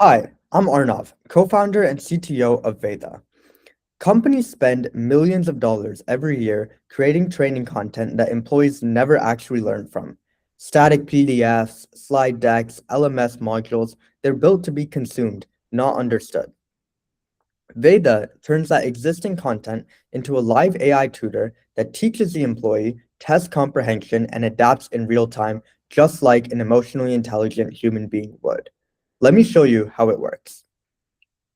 Hi, I'm Arnav, co-founder and CTO of Veda. Companies spend millions of dollars every year creating training content that employees never actually learn from. Static PDFs, slide decks, LMS modules, they're built to be consumed, not understood. Veda turns that existing content into a live AI tutor that teaches the employee, tests comprehension, and adapts in real time, just like an emotionally intelligent human being would. Let me show you how it works.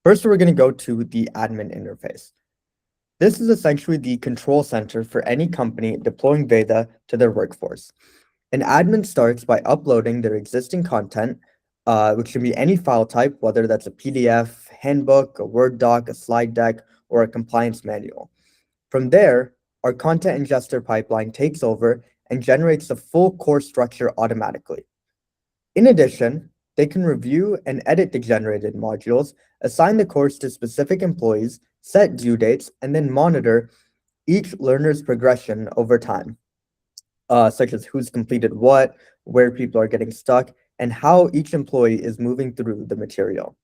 First, we're going to go to the admin interface. This is essentially the control center for any company deploying Veda to their workforce. An admin starts by uploading their existing content, which can be any file type, whether that's a PDF, handbook, a Word doc, a slide deck, or a compliance manual. From there, our content ingester pipeline takes over and generates the full course structure automatically. In addition, they can review and edit the generated modules, assign the course to specific employees, set due dates, and then monitor each learner's progression over time, such as who's completed what, where people are getting stuck, and how each employee is moving through the material.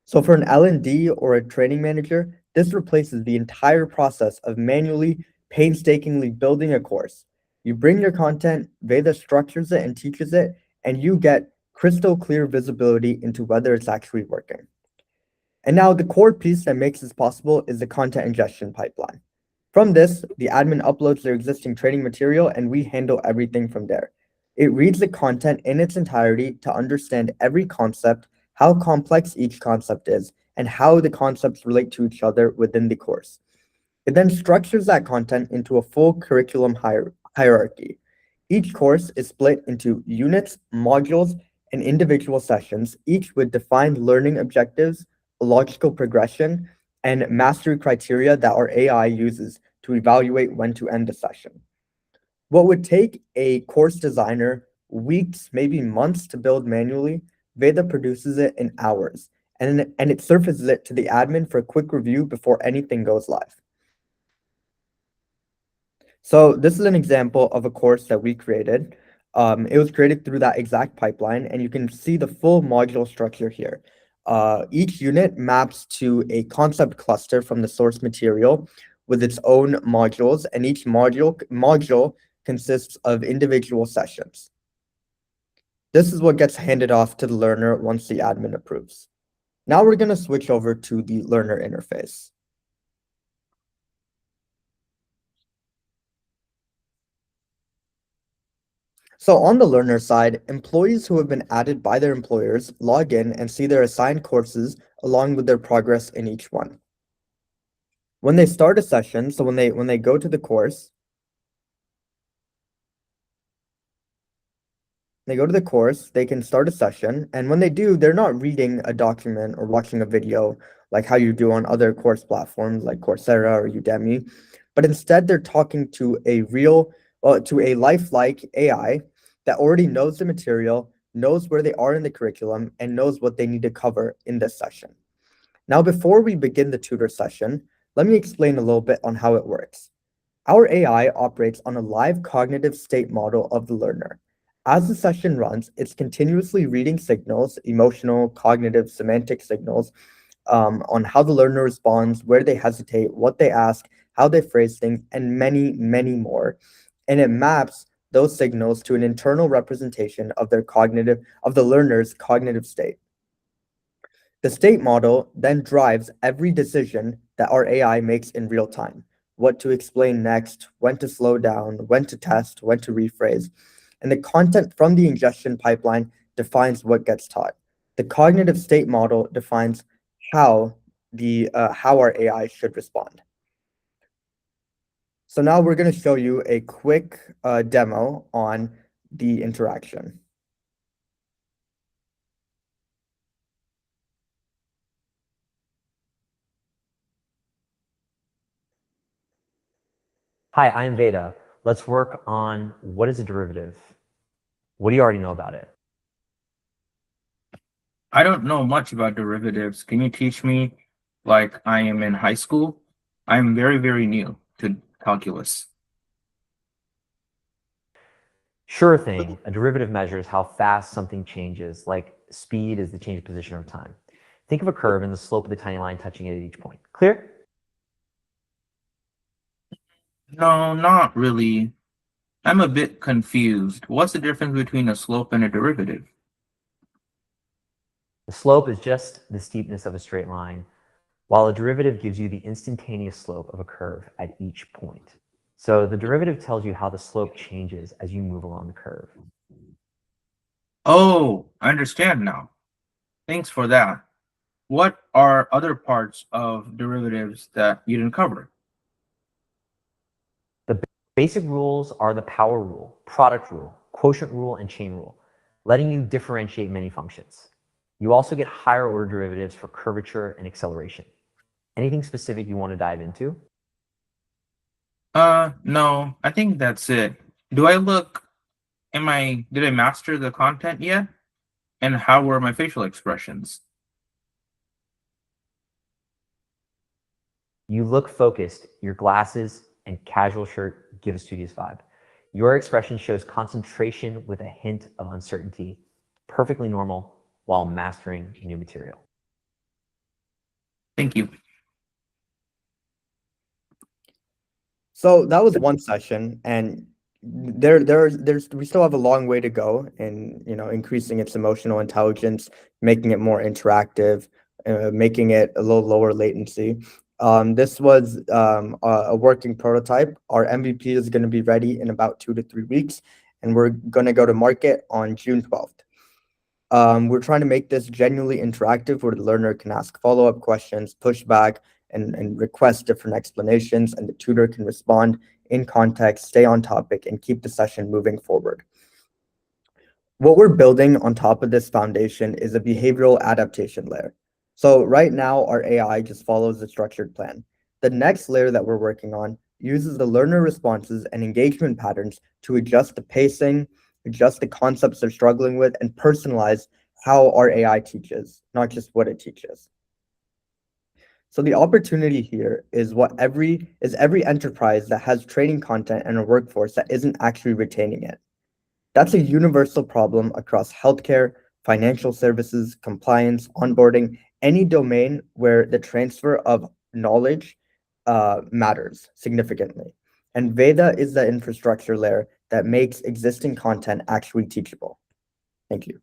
So for an L&D or a training manager, this replaces the entire process of manually, painstakingly building a course. You bring your content, Veda structures it and teaches it, and you get crystal clear visibility into whether it's actually working. And now the core piece that makes this possible is the content ingestion pipeline. From this, the admin uploads their existing training material and we handle everything from there. It reads the content in its entirety to understand every concept, how complex each concept is, and how the concepts relate to each other within the course. It then structures that content into a full curriculum hierarchy. Each course is split into units, modules, and individual sessions, each with defined learning objectives, a logical progression, and mastery criteria that our AI uses to evaluate when to end the session. What would take a course designer weeks, maybe months to build manually, Veda produces it in hours, and it surfaces it to the admin for a quick review before anything goes live. So this is an example of a course that we created. It was created through that exact pipeline, and you can see the full module structure here. Each unit maps to a concept cluster from the source material with its own modules, and each module consists of individual sessions. This is what gets handed off to the learner once the admin approves. Now we're going to switch over to the learner interface. So on the learner side, employees who have been added by their employers log in and see their assigned courses along with their progress in each one. When they start a session, so when they go to the course, they can start a session, and when they do, they're not reading a document or watching a video like how you do on other course platforms like Coursera or Udemy, but instead they're talking to to a lifelike AI that already knows the material, knows where they are in the curriculum, and knows what they need to cover in this session. Now, before we begin the tutor session, let me explain a little bit on how it works. Our AI operates on a live cognitive state model of the learner. As the session runs, it's continuously reading signals, emotional, cognitive, semantic signals, on how the learner responds, where they hesitate, what they ask, how they phrase things, and many, many more. And it maps those signals to an internal representation of the learner's cognitive state. The state model then drives every decision that our AI makes in real time. What to explain next, when to slow down, when to test, when to rephrase. And the content from the ingestion pipeline defines what gets taught. The cognitive state model defines how how our AI should respond. So now we're going to show you a quick demo on the interaction. Hi, I'm Veda. Let's work on what is a derivative. What do you already know about it? I don't know much about derivatives. Can you teach me like I am in high school? I'm very, very new to calculus. Sure thing. A derivative measures how fast something changes, like speed is the change of position over time. Think of a curve and the slope of the tiny line touching it at each point. Clear? No, not really. I'm a bit confused. What's the difference between a slope and a derivative? The slope is just the steepness of a straight line, while a derivative gives you the instantaneous slope of a curve at each point. So the derivative tells you how the slope changes as you move along the curve. Oh, I understand now. Thanks for that. What are other parts of derivatives that you didn't cover? The basic rules are the power rule, product rule, quotient rule, and chain rule, letting you differentiate many functions. You also get higher order derivatives for curvature and acceleration. Anything specific you want to dive into? No, I think that's it. Did I master the content yet? And how were my facial expressions? You look focused. Your glasses and casual shirt give a studious vibe. Your expression shows concentration with a hint of uncertainty, perfectly normal while mastering new material. Thank you. So that was one session, and we still have a long way to go in, increasing its emotional intelligence, making it more interactive, making it a little lower latency. This was a working prototype. Our MVP is going to be ready in about 2 to 3 weeks, and we're going to go to market on June 12th. We're trying to make this genuinely interactive where the learner can ask follow-up questions, push back, and request different explanations, and the tutor can respond in context, stay on topic, and keep the session moving forward. What we're building on top of this foundation is a behavioral adaptation layer. So right now, our AI just follows the structured plan. The next layer that we're working on uses the learner responses and engagement patterns to adjust the pacing, adjust the concepts they're struggling with, and personalize how our AI teaches, not just what it teaches. So the opportunity here is every enterprise that has training content and a workforce that isn't actually retaining it. That's a universal problem across healthcare, financial services, compliance, onboarding, any domain where the transfer of knowledge matters significantly. And Veda is the infrastructure layer that makes existing content actually teachable. Thank you.